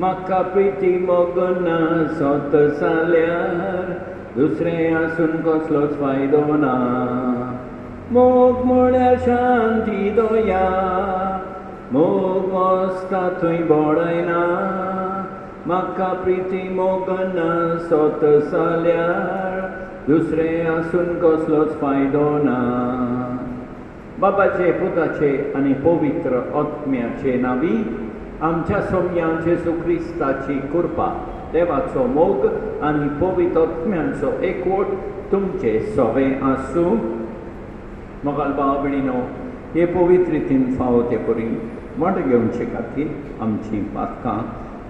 म्हाका प्रिती मोगन सोत जाल्यार दुसरें आसून कसलोच फायदो ना. मोग म्हळ्यार शांती दोया, मोग वसता थंय बोडायना. म्हाका प्रिती मोगन सोत जाल्यार दुसरें आसून कसलोच फायदो ना. बाबाचे, पुताचे आनी पवित्र आत्म्याचे नांवी आमच्या सोम्या जेजू क्रिस्ताची कृपा, देवाचो मोग आनी पवित्र आत्म्याचो एकवट तुमचे सगळे आसूं. मोगाल भाव भयणीनो, हे पवित्र रितीन फावो ते परी वांटो घेवचे खातीर आमची पातकां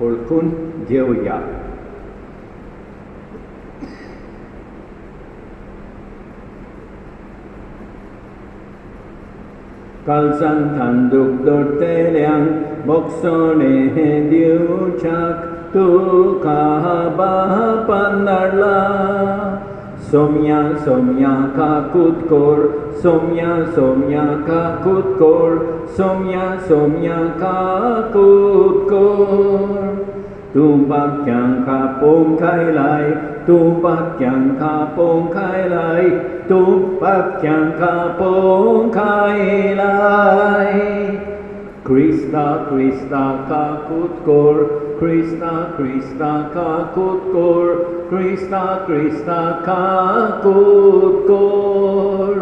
ओळखून घेवया. कालसांग तांदूक दवरतल्यांक बोगसोणें दिवच्याक तुका बापान धाडला. सोम्या सोम्या काकूत कोर, सोम्या सोम्या काकूत कोर, सोम्या सोम्या काकूत कोर. तूं बाक्यांक आपोवंक आयलाय, तूं बाक्यांक आपोवंक आयलाय, तूं बाक्यांक आपोवंक आयलाय. क्रिस्ता क्रिस्ता काकूत कोर, क्रिस्ता क्रिस्ता काकूत कोर, क्रिस्ता क्रिस्ता काकूत कोर.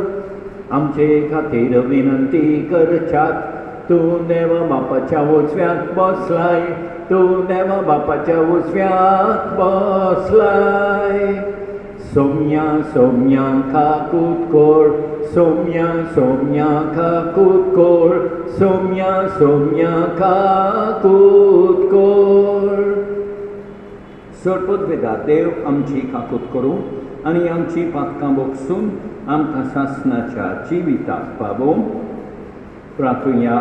आमचे खातीर विनंती करच्यात. तूं देवा बापाच्या उजव्याक बसलाय, तूं देवा बापाच्या उजव्याक बसलाय. सोम्या सोम्या काकूत कोर, सोम्या सोम्या काकूत कोर, सोम्या सोम्या काकूत कोर. सरपदवेदा देव आमची काकूत करूं आनी आमची पातकां बोगसून आमकां सासणाच्या जिविताक पावोवं. प्रार्थुया.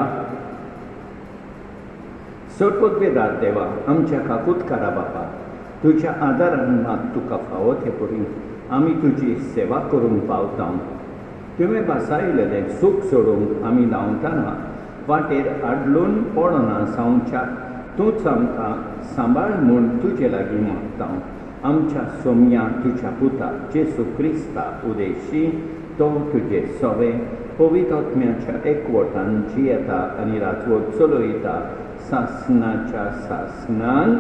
सरपदवेदार देवा, आमच्या काकूतकारा बापा, तुज्या आदारान मात तुका फावो ते परी आमी तुजी सेवा करूंक पावता. तुवें बासायलेलें सूख सोडूंक आमी धांवतना वाटेर आडलून पडना जावच्याक तूंच आमकां सांबाळ म्हूण तुजे लागीं मागता. आमच्या सोम्या तुज्या पुता जेजू क्रिस्ता उदेशी तो तुजे सवे पवित्र आत्म्याच्या एकवटान जियेता आनी राजवट चलयता सासणाच्या सासणांक.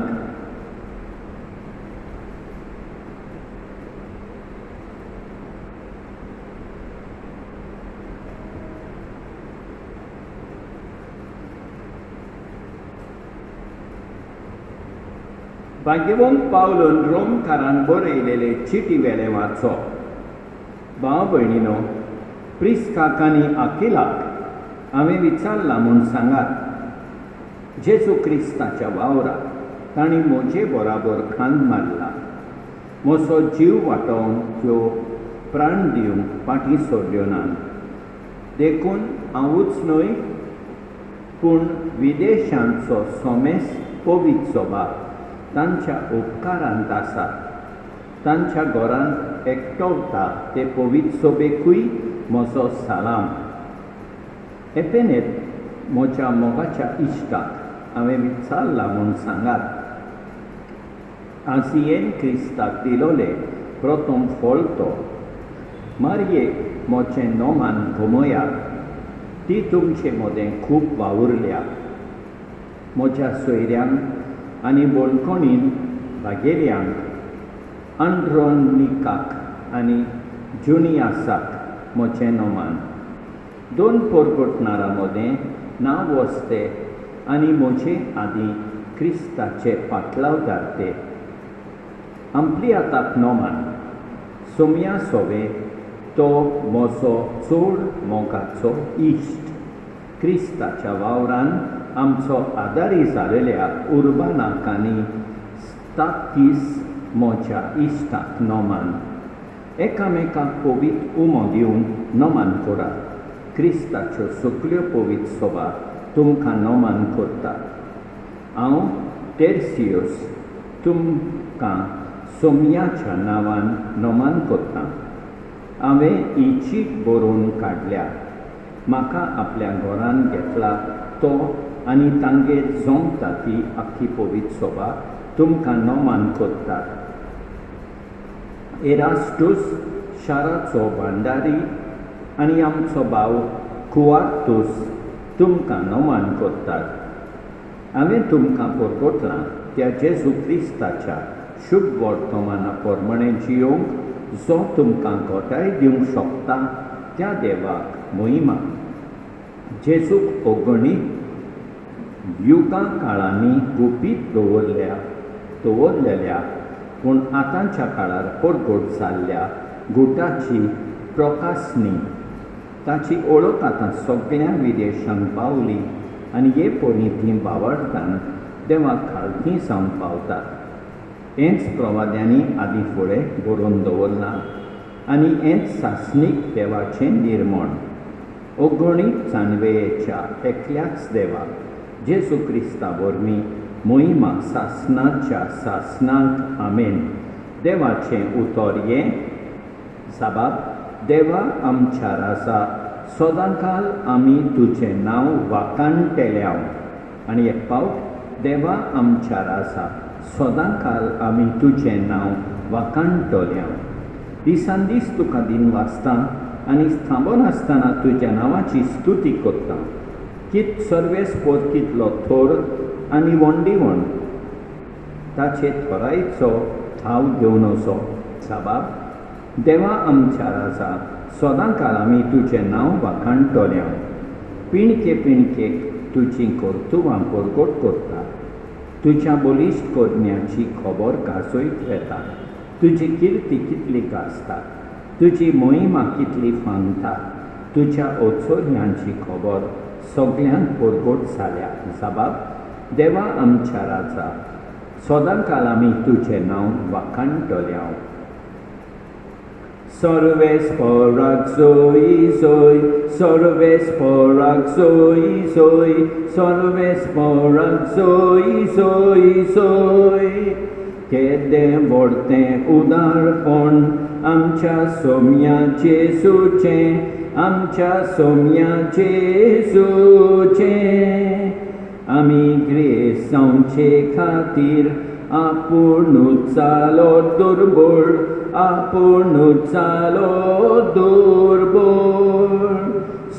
भाग्यवंत पावलोन रोमकारान बरयलेले चिटी वेले वाचो. भाव भयणीनो, प्रिस्काकांनी आकिलाक हांवें विचारलां म्हूण सांगात. जेजू क्रिस्ताच्या वावराक तांणी म्हजे बराबर खांद मारला. म्हजो जीव वाटोवंक त्यो प्राण दिवंक फाटीं सोडल्यो नात. देखून हांवूच न्हय पूण विदेशांचो सोमेस पवित्र सभा तांच्या उपकारांत आसात. तांच्या घरांत एकटवता ते पवित्र सभेकूय म्हजो सालाम. एपेनेत म्हज्या मोगाच्या इश्टाक हांवें विचारलां म्हूण सांगात. आसियेन क्रिस्ताक दिलोले प्रथम फळ तो. मारयेक मोचें नोमान घुमयात. ती तुमचे मोदें खूब वावुरल्या. म्हज्या सोयऱ्यांक आनी बोणकोणीन भागेल्यांक आंड्रोनिकाक आनी जुनियासाक म्हजें नोमान. दोन परगटणारां मोदें नांव वसते आनी म्हजे आदीं क्रिस्ताचे पातलावदार ते. आंप्लियाताक नोमान. सोम्या सोवे तो म्हजो चड मोगाचो इश्ट. क्रिस्ताच्या वावरान आमचो आदारी जालेल्या उर्बानाक आनी स्ताकीस म्हज्या इश्टाक नोमान. एकामेकाक पवित्र उमो दिवन नोमान करात. क्रिस्ताच्यो सगल्यो पवित्र सभा तुमकां नोमान करता. हांव टेर्सियोस तुमकां सोम्याच्या नांवान नोमान करतां. हांवें ही चीट बरोवन काडल्या. म्हाका आपल्या घरान घेतला तो आनी तांगेर जमता ती आख्खी पवित्र सभा तुमकां नोमान कोत्तात. एरास्टूस शाराचो भांडारी आनी आमचो भाव कुआर्तूस तुमकां नोमान कोत्तात. हांवें तुमकां परगटलां त्या जेजू क्रिस्ताच्या शुभ वर्तमाना प्रमाणें जियोंक जो तुमकां घोटाय दिवंक शकता त्या देवाक महिमा. जेजूक अगणीत युगां काळांनी गुपीत दवरलेल्या पूण आतांच्या काळार परगट जाल्ल्या गुटाची प्रकाशनी ताची ओळख आतां सगळ्या विदेशांक पावली आनी हे पोरणी भावार्थान देवाक खालती जावन पावतात. हेंच प्रवाद्यांनी आदीं फुडें बरोवन दवरलां आनी हेंच सासणीक देवाचें निर्मण. अगणीत जानवेच्या एकल्याच देवाक जेजू क्रिस्ता वरवीं महिमा सासणाच्या सासणांक आमेन. देवाचें उतर हें साबाब. देवा आमच्या राजा सदांकाल आमी तुजें नांव वाखाणटल्या. आनी एक पावट देवा आमच्या राजा सदांकाल आमी तुजें नांव वाखाणटल्या. दिसान दीस तुका दिन वाचता आनी थांबोन आसतना तुज्या नांवाची स्तुती करता. कित सर्वेस्पर कितलो थोर आनी वंडिवण ताचे थोरायेचो ठाव घेवन वचो. साबाब. देवा आमच्या राजा सदांकाल आमी तुजें नांव वाखाणटल्या. पिणके पिणकेक तुजी कर्तुवां परगट करता. तुज्या बलिश्ट करण्याची खबर गाजयत वेता. तुजी किर्ती कितली गाजता. तुजी महिमा कितली फांगता. तुज्या औचोऱ्यांची खबर सगळ्यांक परगट जाल्या. साबाब. देवा आमच्या राजा सदांकाल आमी तुजें नांव वाखाणटल्या. सर्वेस्पराक जोई जोई सर्वेस्पराक जोई जोई सर्वेस्पराक जोई जोई जोई. केदें व्हडतें उदारपण आमच्या सोम्या जेजूचें आमच्या सोम्या जेजूचें. आमी ग्रेस जावचे खातीर आपुणूच जालो दुर्बळ आपुणूच जालो दुर्बळ.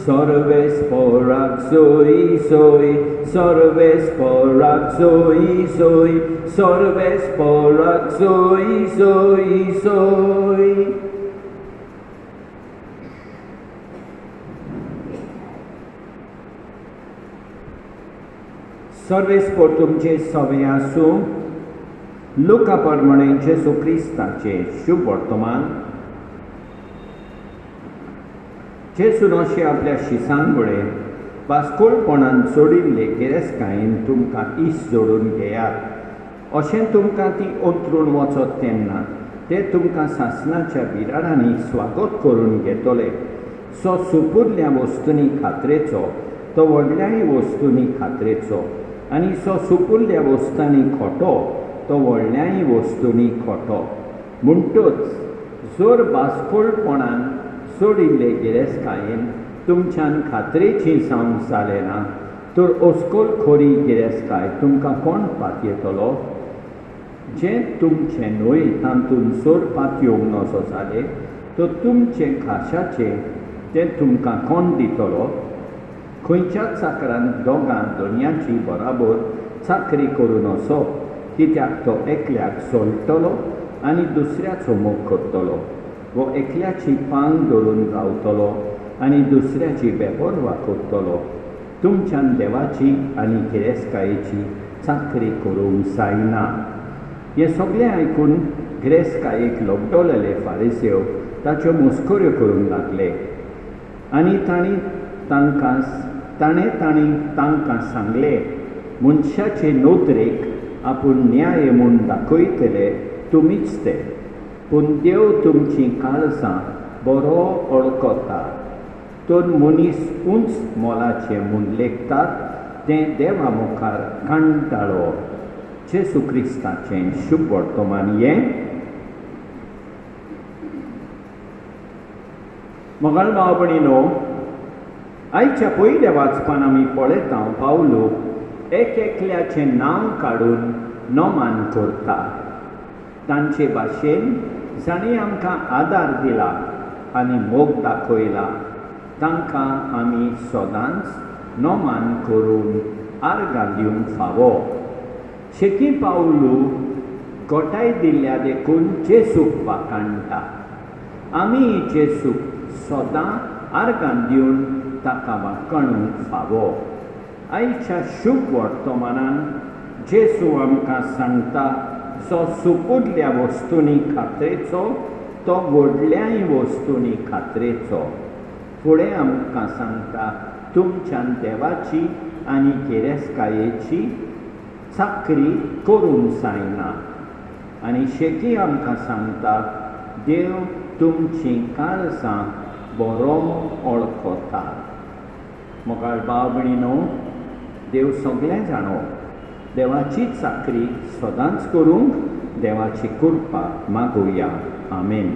सर्वेस्पराक जोई जोई सर्वेस्पराक जोई जोई सर्वेस्पराक जोई जोई जोई. सर्वेस्पर तुमचे सवे आसूं. लुका प्रमाणे जेजू क्रिस्ताचें शुभ वर्तमान. जेजून अशें आपल्या शिसांमुळे बास्कोळपणान जोडिल्ले गिरेस्तकायेन तुमकां इश्ट जोडून घेयात. अशें तुमकां ती अंतरून वचत तेन्ना ते तुमकां सासणाच्या बिराडांनी स्वागत करून घेतले. सो सुपुरल्या वस्तूंनी खात्रेचो तो व्हडल्याय वस्तूंनी खात्रेचो आनी सो सुपुरल्या वस्तूंनी खोटो तो व्हडल्याय वस्तूंनी खोटो. म्हणटूच जर बास्कोळपणान जोडिल्ले गिरेस्तकायेन तुमच्यान खात्रेची जावंक जालें ना तर अस्कोल खोरी गिरेस्तकाय तुमकां कोण पातयतलो. जें तुमचें न्हय तातूंत जर पातयोंक नजो जालें तर तुमचें खाशाचें तें तुमकां कोण दितलो. खंयच्याच चाकरान दोगां दोनयाची बराबर चाकरी करून वचप कित्याक तो एकल्याक सोलतलो आनी दुसऱ्याचो मोग करतलो वो एकल्याची पांग धरून रावतलो आनी दुसऱ्याची बेपरवा करतलो. तुमच्यान देवाची आनी गिरेस्तकायेची चाकरी करूंक जायना. हें सगळें आयकून गिरेस्तकायेक लोबडोलेले फारिसेव ताच्यो मस्कऱ्यो करूंक लागले आनी ताणें तांकां सांगलें मनशाचे नोदरेक आपूण न्याय म्हूण दाखयतले तुमीच ते. पूण देव तुमचीं काळजां बरो वळखता. तर मनीस उंच मोलाचें म्हूण लेखतात तें देवा मुखार कांटाळो. जेजू क्रिस्ताचें शुभ वर्तमान हें. मोगाळ भाव भयणीनो, आयच्या पयल्या वाचपान आमी पळयता पावलो एक एकल्याचें नांव काडून नोमान करता. तांचे भाशेन जाणीं आमकां आदार दिला आनी मोग दाखयला तांकां आमी सदांच नोमान करून आर्गां दिवंक फावो. शेकी पावलू गोठाय दिल्ल्या देखून जेसूक वाखाणटा. आमी जेसूक सदां आर्गां दिवन ताका वाखाणूंक फावो. आयच्या शुभ वर्तमानान जेसू आमकां सांगता जो सुपुडल्या वस्तूंनी खात्रेचो तो व्हडल्याय वस्तूंनी खात्रेचो. फुडें आमकां सांगता तुमच्यान देवाची आनी गिरेस्तकायेची चाकरी करूंक जायना. आनी शेकी आमकां सांगता देव तुमची काळजां बरो वळखता. मोगाळ भाव भयणीनो, देव सगळें जाणो. देवाची चाकरी सदांच करूंक देवाची कृपा मागुया. आमेन.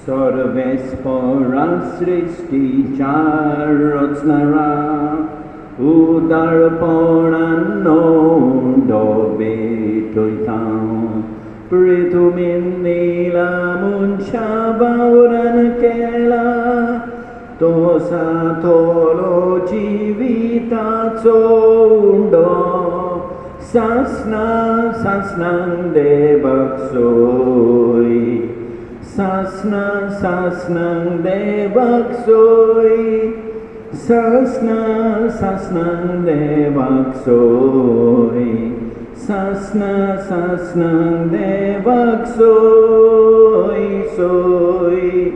सर्वेस्परा सृष्टीच्या रचणारा उदारपणान डोबे ठेवता. पृथ्वीन नीला मनशा बावरान केला तो साथोलो जिविताचो उंडो. सासना सासनांक देवाक सोय. सासना सासनांक देवाक सोय. सासना सासनांक देवाक सोय. सासना सासनांक देवाक सोय सोय.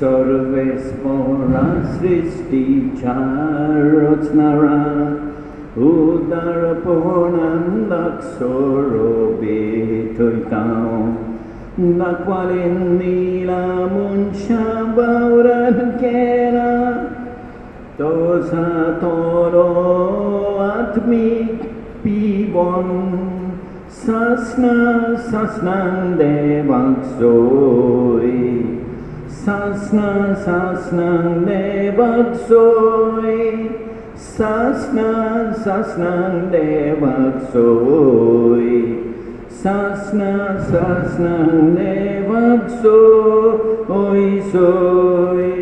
सर्वेस्परा सृष्टीच्या रचणारा उदारपणान लागसोरो बेठयता. नाकवालेन नीला मनशा बावरान केला तो साथोरो आत्मीक पिवोन. सासना सासनांक देवाक सोय. सासना सासनांक देवाक सोय. सासना सासनांक देवाक सोय. सासना सासनांक देवाक सोय सोय.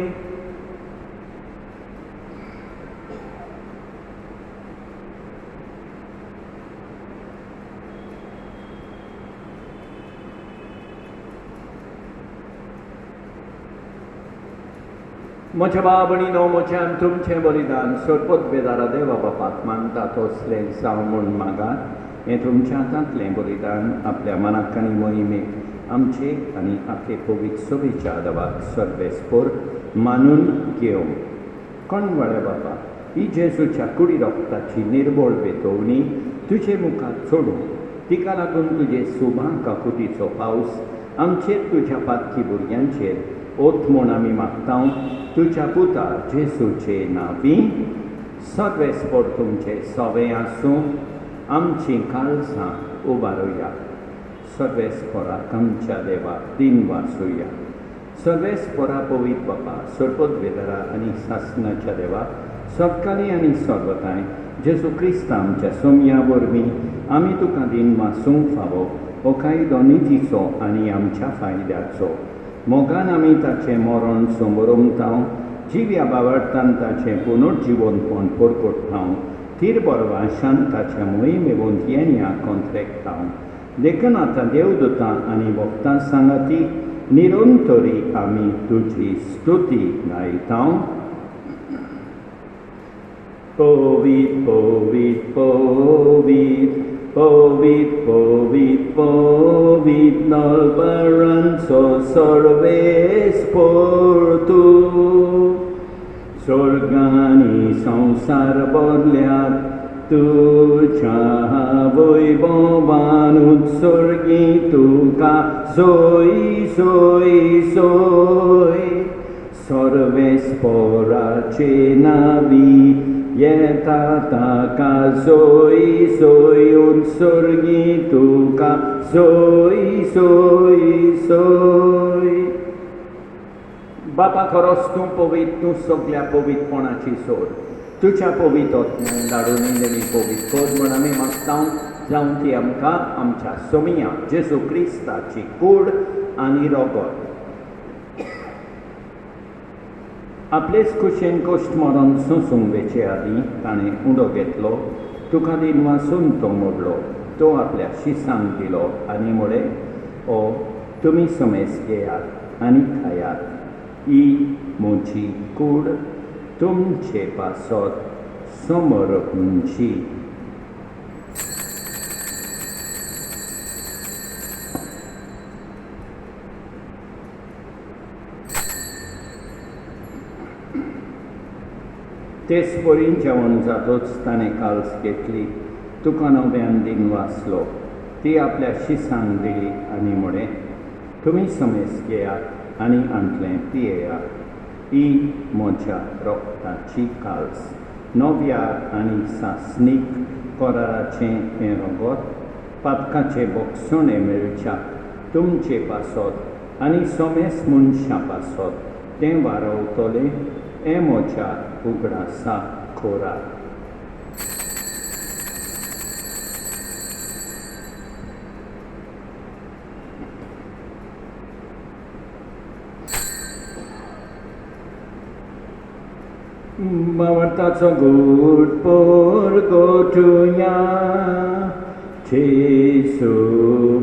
म्हज्या भाव भयणीनो, म्हज्यान तुमचें बलिदान सोडपत बेदारा देवा बापाक मानता तसलें जावं म्हूण मागात. हें तुमच्या हातांतलें बलिदान आपल्या मनाक आनी मोहिमेक आमचे आनी आखे पवित्र सभेच्या देवाक सर्वेस्पर मानून घेवं. कोणवळे बाबा, ही जेजूच्या कुडी रक्ताची निर्मळ बेतवणी तुजे मुखार सोडूं. तिका लागून तुजे सुभां काकुटीचो पावस आमचेर तुज्या पातकी भुरग्यांचेर ओत म्हूण आमी मागता. तुज्या पुता जेजूचे नांवी सर्वेस्पर तुमचे सवे आसूं. आमची काळजां उबारुया. सर्वेस्पराक आमच्या देवाक दिन वासुया. सर्वेस्परा पवित्र बापा, सोडपत बेदारा आनी सासनाच्या देवा, सकाळी आनी सर्वताय जेजू क्रिस्त आमच्या सोमया वरवीं आमी तुका दिन वासूंक फावो. हो कायदो नितीचो आनी आमच्या फायद्याचो. मोगान आमी ताचें मरण समोरुंकताव. जिव्या बावळटान ताचें पुनर्जीवनपण परगट्टाव. तीर बरवाशान ताच्या मोहिमेवंत येण्या कोंत्रेकताव. देखून आतां देवदूतां आनी भक्तां सांगाती निरंतरी आमी तुजी स्तुती गायताव. पवित्र पवित्र पवित्र पवित्र पवित्र पवित्र नलबरांचो सर्वेस्पर तूं. स्वर्ग आनी संवसार बदल्यात तुझ्या वैभवान उत्सर्गी तुका सोय सोय सोय सर्वेस्पराचे नावी येता ताका सोय सोय उत्सर्गी तुका सोय सोय सोय बापा खरोच तूं पवित, तूं सगळ्या पवित्रपणाची सोड. तुझ्या पवित्र आत्म्यान धाडून नेमी पवित्र कर म्हण आमी मागता जावं ती आमकां आमच्या सोमिया जेजू क्रिस्ताची कूड आनी रगत आपलेच कुशेन कश्ट मरण सोंसूंक वेचे आदीं ताणें उडो घेतलो, तुका दिन वासून तो मोडलो, तो आपल्या शिसांक दिलो आनी म्हळें ओ तुमी समेज घेयात आनी खायात, ही म्हजी कूड तुमचे पासत समर्पणची. तेच परी जेवण जातोच ताणें काल्स घेतली, तुका नव्यान दिन वाचलो, ती आपल्या शिसांक दिली आनी म्हळें तुमी समेज घेयात आनी आंतलें पियेयात, ही म्हज्या रोगताची काल्स, नव्या आनी सासणीक कराराचें हें रगत, पातकाचे बोगसणे मेळच्याक तुमचे पासत आनी समेज मनशां पासत तें वारवतलें, हें म्हज्या उगडासा खोराक. Mawartaco good porgotunya Jesu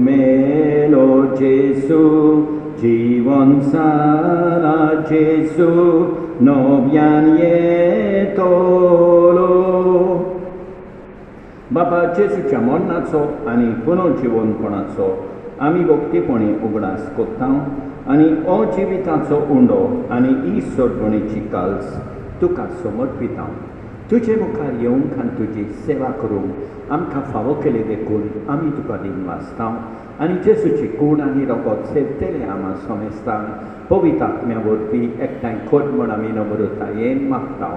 melo Jesu Jiwon sara Jesu Nobian yetolo Baba Jesuच्या मरणाचो आनी पुनर्जीवनपणाचो आमी भक्तीपणी उगडास कोत्ता आनी अजिविताचो उंडो आनी ही सोडवणेची काल्स तुका समर्पिता. तुजे मुखार येवंक आनी तुजी सेवा करूंक आमकां फावो केले देखून आमी तुका दिन वाचता आनी जेसूची कूड आनी रगत सेवतले आमा समेस्तां पवित्र आत्म्या वरवीं एकठांय कर म्हण आमी नम्रतायेन मागता.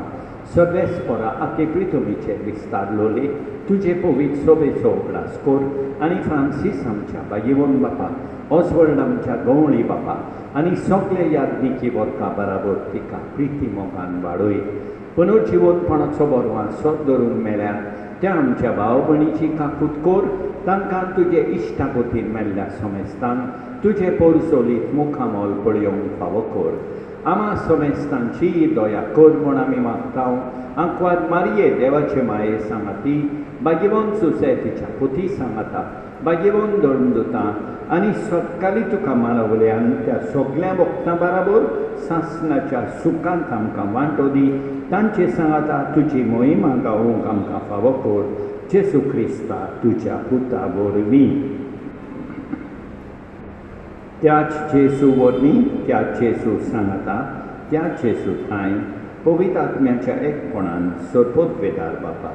सर्वेस्परा आखे पृथ्वीचे विस्तारलोले तुजे पवित्र सोबेचो उगडास कर आनी फ्रांसीस आमच्या बायेवन बापा, ऑसवर्ड आमच्या गवळी बापा आनी सगळे यादनिकी वर्गां बराबर तिका प्रिती मोगान वाडय. पुनर्जीवनपणाचो बरवां सोद धरून मेल्यार त्या आमच्या भाव भयणीची काकूट कर, तांकां तुजे इश्टागतीन मेल्ल्या समेस्तान तुजे पोरसोलीत मुखामोल पळयोवंक फावो कर. आमा समेस्तांची दया कर म्हण आमी मागता. आंकवाद मारये देवाचे माये सांगाती, बागेवन सुसे तिच्या पुती सांगाता, बागेवन धर्मदुतां आनी सत्काली तुका मानवल्यान त्या सगळ्या भक्तां बराबर सासणाच्या सुखांत आमकां वांटो दी. तांचे सांगाता तुजी मोहिमा गावूंक आमकां फावो कर. जेसू क्रिस्ता तुज्या पुता वरवीं. त्याच जेसू वरवीं, त्याच जेसू सांगाता, त्याच जेसू थंय पवित्र आत्म्याच्या एकपणान सोडपोत वेदार बापा,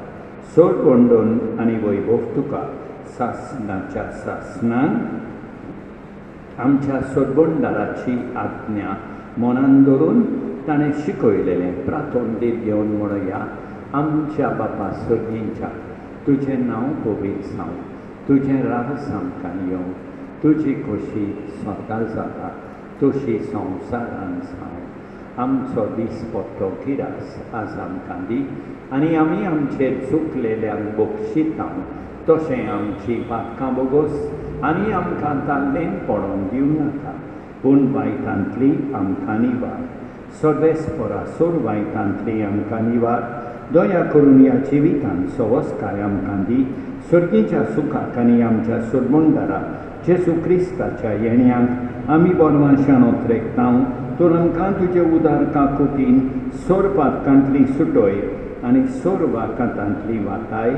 सोड वंडोन आनी वैभव तुका सासणाच्या सासणान आमच्या सोडबंडाराची आज्ञा मनान धरून ताणें शिकयलेलें प्रार्थोन दीत घेवन म्हणया. आमच्या बापा सर्गींच्या तुजें नांव पवित्र जावं, तुजें राज आमकां येवं, तुजी खोशी स्वर्गांत जाता तशी संवसारांत जावं. आमचो दिसपट्टो गिरास आज आमकां दी आनी आमी आमचेर चुकलेल्यांक बक्षिता तशें आमची पातकां बोगोस आनी आमकां ताल्लेन पडोवन दिवं नाका, पूण वायटांतली आमकां निवार. सर्वेस्परा सोड वायटांतली आमकां निवार. दया करून ह्या जिवितांत सवस्काय आमकां दी. सर्गीच्या सुखाक आनी आमच्या सोडमंडारा जेसू क्रिस्ताच्या येण्याक आमी बोरवाशान ओतरेकता. तर आमकां तुजे उदार काकुटीन सोर पातकांतली सुटय आनी सोर वाकांतांतली वाटाय,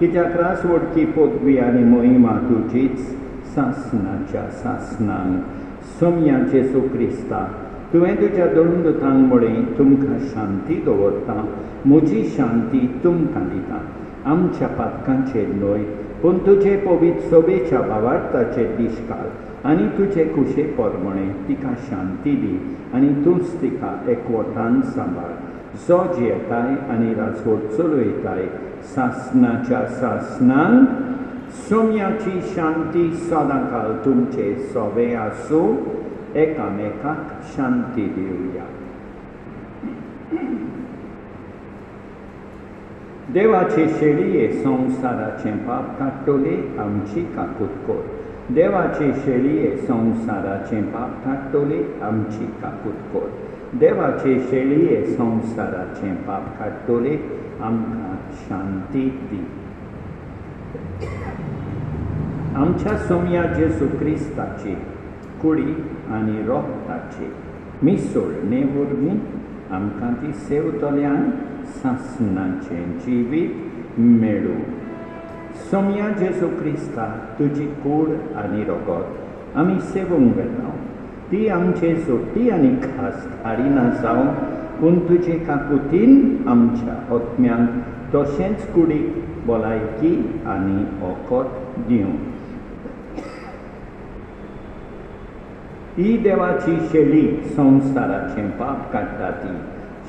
कित्याक रासवडची पदवी आनी मोहिमा तुजीच सासणाच्या सासणांक. सोम्या जेसू क्रिस्ता, तुवें तुज्या दंडुतांक म्हळें तुमकां शांती दवरता, म्हजी शांती तुमकां दिता. आमच्या पातकांचे न्हय पूण तुजे पवित्र सोबेच्या भावार्थाचे दिश्काल आनी तुजे कुशे पोरमणे तिका शांती दी आनी तूंच तिका एकवटान सांबाळ जो जियेताय आनी राजवट चलयताय सासनाच्या सासनान सोम्याची शांती सदांकाल तुमचे सोबे आसूं एकामेकाक शांती दिवया. देवाचे शेळये संवसाराचें पाप काडटले आमची काकूट कोर. देवाचे शेळये संवसाराचें पाप काडटले आमची काकूट कोर. देवाचे शेळये संवसाराचें पाप काडटले आमकां शांती दी. आमच्या सोम्या जेजू क्रिस्ताची कुडी आनी रोगताची मिसळणे वरवीं आमकां ती सेवतल्यान सासणाचें जिवीत मेळूं. सोम्या जेजू क्रिस्ता तुजी कूड आनी रोगत आमी सेवूंक वेता. ती आमचे सोटी आनी खास हाडिना जावं पूण तुजे काकुतीन आमच्या आत्म्यांक तशेंच कुडीक भलायकी आनी ओकोत दिवं. ही देवाची शेळी संवसाराचें पाप काडटा ती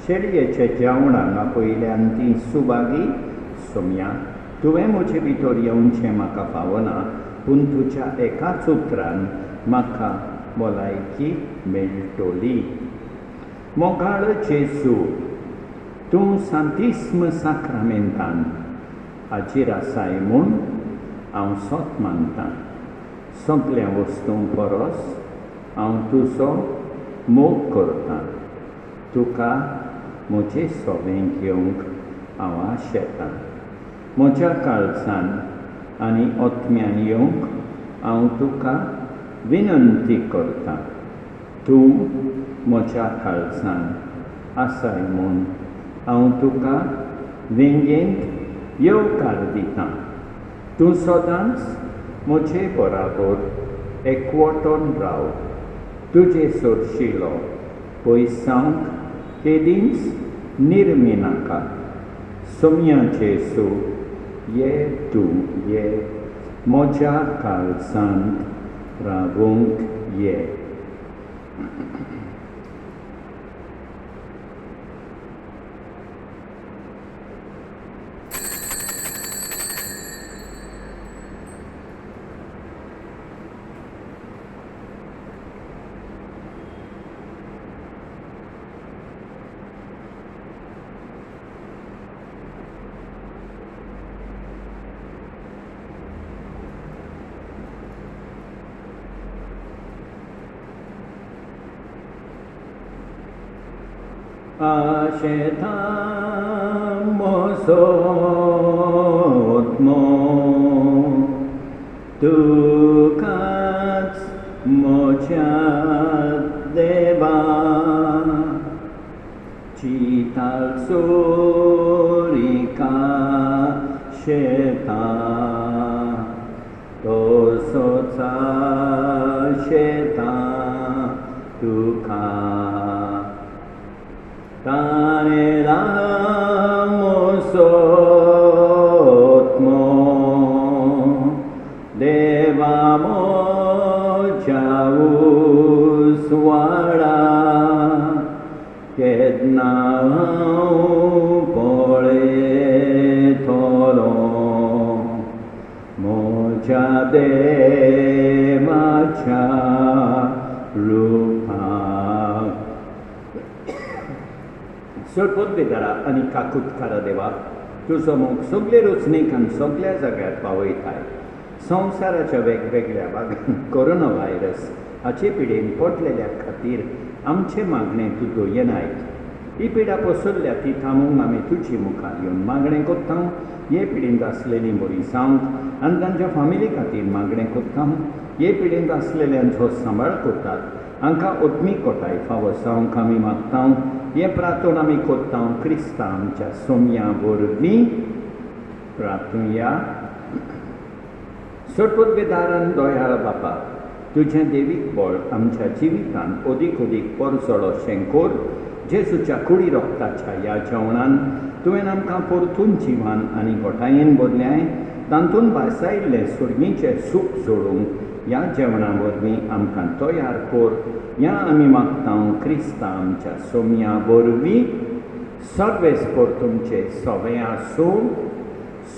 शेळयेच्या जेवणाक आपयल्यान ती सुभागी. सोम्या तुवें म्हजे भितर येवचें म्हाका फावना पूण तुज्या एकाच उतरान म्हाका भलायकी मेळटली. मोगाळ जेजू तूं सांतिस्म साक्रामेंतान हाजीर आसाय म्हूण हांव सोत मानतां. सगळ्या वस्तूं परस हांव तुजो मोग करतां. तुका म्हजें सोबें घेवंक हांव आशेतां. म्हज्या काळजान आनी आत्म्यान येवंक हांव तुका विनंती करतां. तूं म्हज्या काळजान आसाय म्हूण हांव तुका वेंगेंत येवकार दितां. तूं सदांच म्हजे बराबर एकवटून राव. तुजे सोडशिलो पयसांक केदींच निर्मी नाका. सोम्या जेजू ये तूं ये म्हज्या काळजांत रावूंक ये. आशेता मोसोत्मो तुकाच मोच्या देवा चिताल सोरिका शेता तोसोचा शेता तुका तानेला मोसोत्मो देवा मोच्या उसवाडा केदना पळयतलो मोच्या देवाच्या रूपाक. सोडपोत बेदारा आनी काकुटकारा देवा तुजो मोग सगळे रचणेक आनी सगळ्या जाग्यार पावयताय. संवसाराच्या वेगवेगळ्या भागांत कोरोना व्हायरस हाचे पिडेन पडलेल्या खातीर आमचे मागणें तूं दोयनाय. ही पिडा पसरल्या ती थांबोवंक आमी तुजी मुखार येवन मागणें कोत्तां. हे पिडेंत आसलेलीं बरी जावंक आनी तांच्या फामिली खातीर मागणें कोत्तां. हे पिडेंत आसलेल्यांचो सांबाळ कोतात हांकां ओत्मीकोटाय फावो जावंक आमी मागतां. हे प्रार्थना आमी कोत्तां क्रिस्ता आमच्या सोम्या वरवीं प्रार्थुया. सोडपोत बेदारान दोयाळ बापा तुजें देवीक बळ आमच्या जिवितांत अदीक अदीक परजोळो शेंकोर जेसूच्या कुडी रोगताच्या ह्या जेवणान तुवें आमकां परतून जिवान आनी घोटायेन भरल्याय, तातूंत भासायिल्लें सुरगीचें सूप जोडूंक ह्या जेवणा वरवीं आमकां तयार कोर. ह्या आमी मागतां क्रिस्ता आमच्या सोम्या वरवीं. सर्वेस्पर तुमचे सवे आसूं.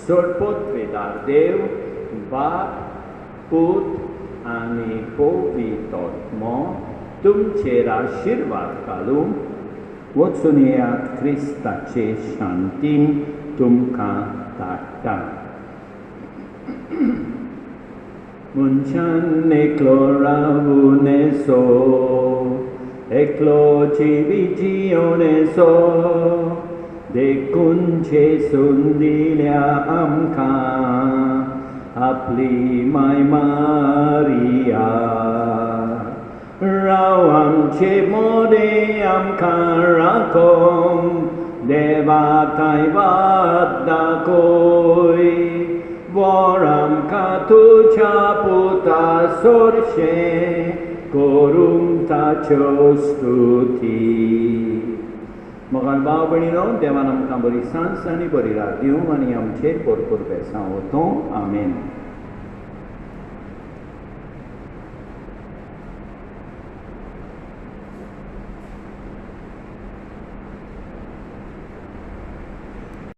सरपोतवेदार देव, बाप, पूत आनी पवित्र आत्मो तुमचेर आशिर्वाद घालूं. वचून येयात क्रिस्ताचे शांतीन तुमकां धाडटा. मनशान एकलो रावून येसो, एकलो जिवी जियोन येसो, देखून जेसून दिल्या आमकां आपली माय मारिया. राव आमचे मोदे आमकां राखोंक देवाकाय वाट दाखोय. वर आमकां तुज्या पुता सोरशें करूंक ताच्यो स्तुती. मोगाळ भाव भयणीनो, देवान आमकां बरी सांस आनी बरी रात दिवं आनी आमचेर भरपूर बेसांव वतूं. आमेन.